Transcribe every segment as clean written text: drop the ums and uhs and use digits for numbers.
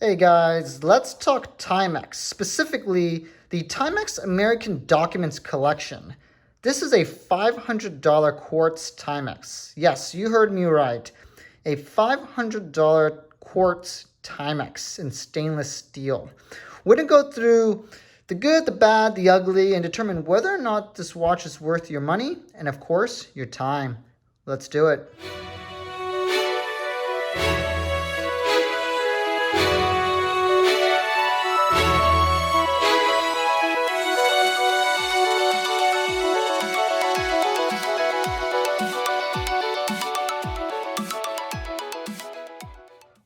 Hey guys, let's talk Timex, specifically the Timex American Documents Collection. This is a $500 quartz Timex. Yes, you heard me right. A $500 quartz Timex in stainless steel. We're going to go through the good, the bad, the ugly, and determine whether or not this watch is worth your money and, of course, your time. Let's do it.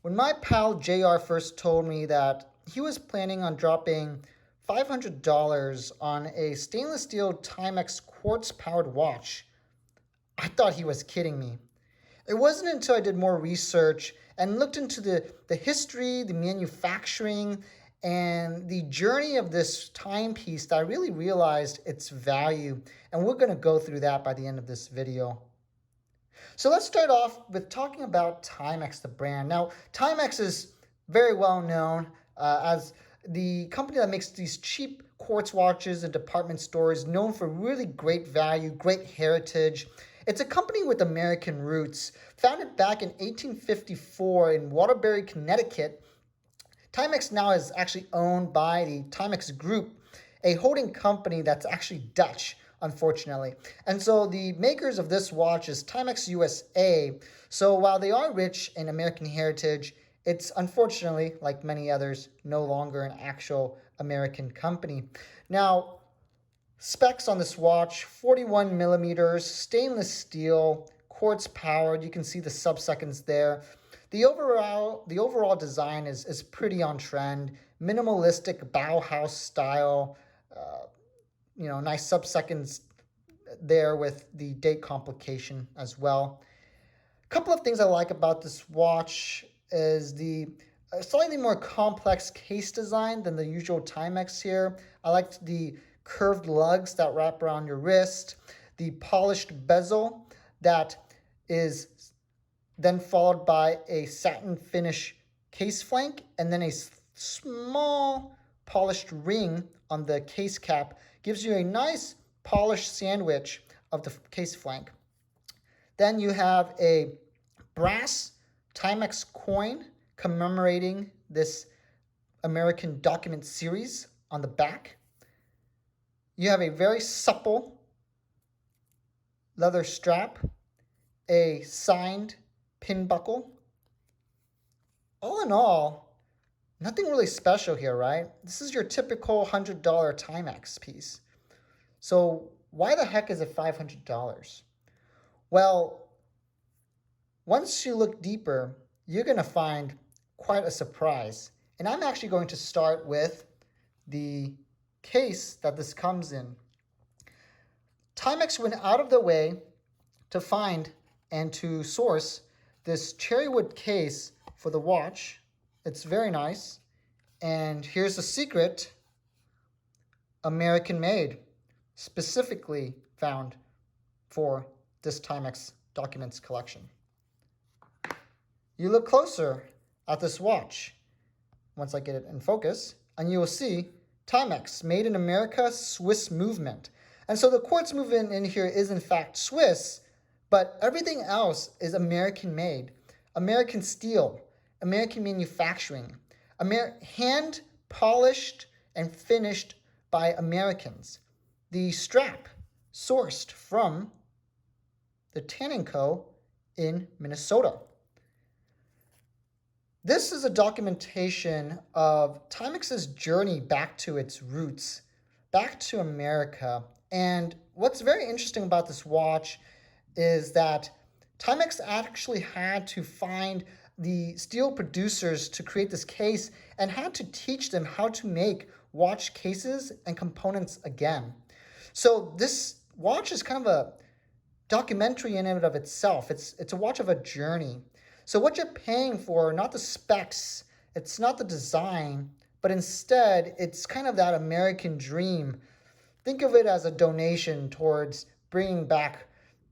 When my pal JR first told me that he was planning on dropping $500 on a stainless steel Timex quartz powered watch, I thought he was kidding me. It wasn't until I did more research and looked into the history, the manufacturing, and the journey of this timepiece that I really realized its value. And we're going to go through that by the end of this video. So let's start off with talking about Timex, the brand. Now, Timex is very well known as the company that makes these cheap quartz watches in department stores, known for really great value, great heritage. It's a company with American roots. Founded back in 1854 in Waterbury, Connecticut, Timex now is actually owned by the Timex Group, a holding company that's actually Dutch, unfortunately. And so the makers of this watch is Timex USA. So while they are rich in American heritage, it's unfortunately, like many others, no longer an actual American company. Now, specs on this watch: 41 millimeters, stainless steel, quartz powered. You can see the sub-seconds there. The overall design is pretty on trend. Minimalistic Bauhaus style. Nice sub-seconds there with the date complication as well. A couple of things I like about this watch is the slightly more complex case design than the usual Timex here. I liked the curved lugs that wrap around your wrist, the polished bezel that is then followed by a satin finish case flank, and then a small polished ring on the case cap gives you a nice polished sandwich of the case flank. Then you have a brass Timex coin commemorating this American document series on the back. You have a very supple leather strap, a signed pin buckle. All in all, nothing really special here, right? This is your typical $100 Timex piece. So why the heck is it $500? Well, once you look deeper, you're going to find quite a surprise. And I'm actually going to start with the case that this comes in. Timex went out of their way to find and to source this cherrywood case for the watch. It's very nice. And here's the secret: American made, specifically found for this Timex Documents collection. You look closer at this watch, once I get it in focus, and you will see Timex, made in America, Swiss movement. And so the quartz movement in here is in fact Swiss, but everything else is American made. American steel, American manufacturing, hand polished and finished by Americans. The strap sourced from the Tanning Co. in Minnesota. This is a documentation of Timex's journey back to its roots, back to America. And what's very interesting about this watch is that Timex actually had to find the steel producers to create this case and had to teach them how to make watch cases and components again. So this watch is kind of a documentary in and of itself. It's a watch of a journey. So what you're paying for, not the specs, it's not the design, but instead it's kind of that American dream. Think of it as a donation towards bringing back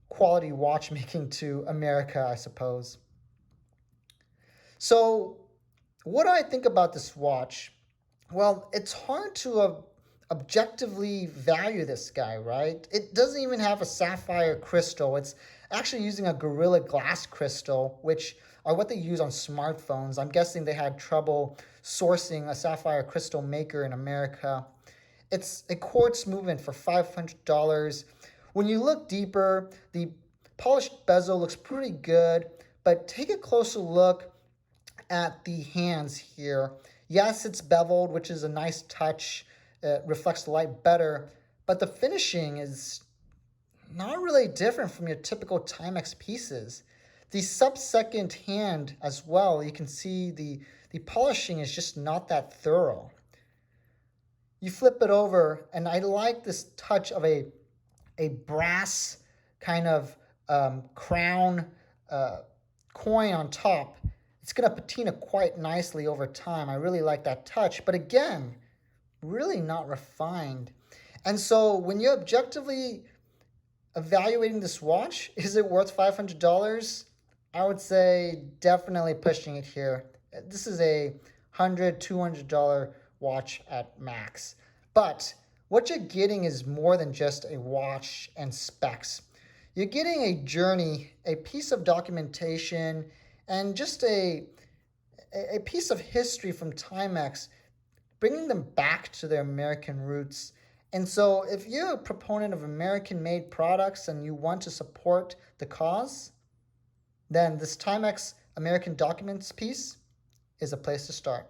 quality watchmaking to America, I suppose. So What do I think about this watch? Well, it's hard to objectively value this guy, right? It doesn't even have a sapphire crystal. It's actually using a Gorilla Glass crystal, which are what they use on smartphones. I'm guessing they had trouble sourcing a sapphire crystal maker in America. It's a quartz movement for $500. When you look deeper, the polished bezel looks pretty good, but take a closer look at the hands here. Yes, it's beveled, which is a nice touch. It reflects the light better, but the finishing is not really different from your typical Timex pieces. The sub-second hand as well, you can see the polishing is just not that thorough. You flip it over, and I like this touch of a brass kind of crown coin on top. It's going to patina quite nicely over time. I really like that touch, but again, really not refined. And so when you're objectively evaluating this watch, is it worth $500? I would say definitely pushing it here. This is a $100, $200 watch at max. But what you're getting is more than just a watch and specs. You're getting a journey, a piece of documentation, and just a piece of history from Timex, bringing them back to their American roots. And so if you're a proponent of American-made products and you want to support the cause, then this Timex American Documents piece is a place to start.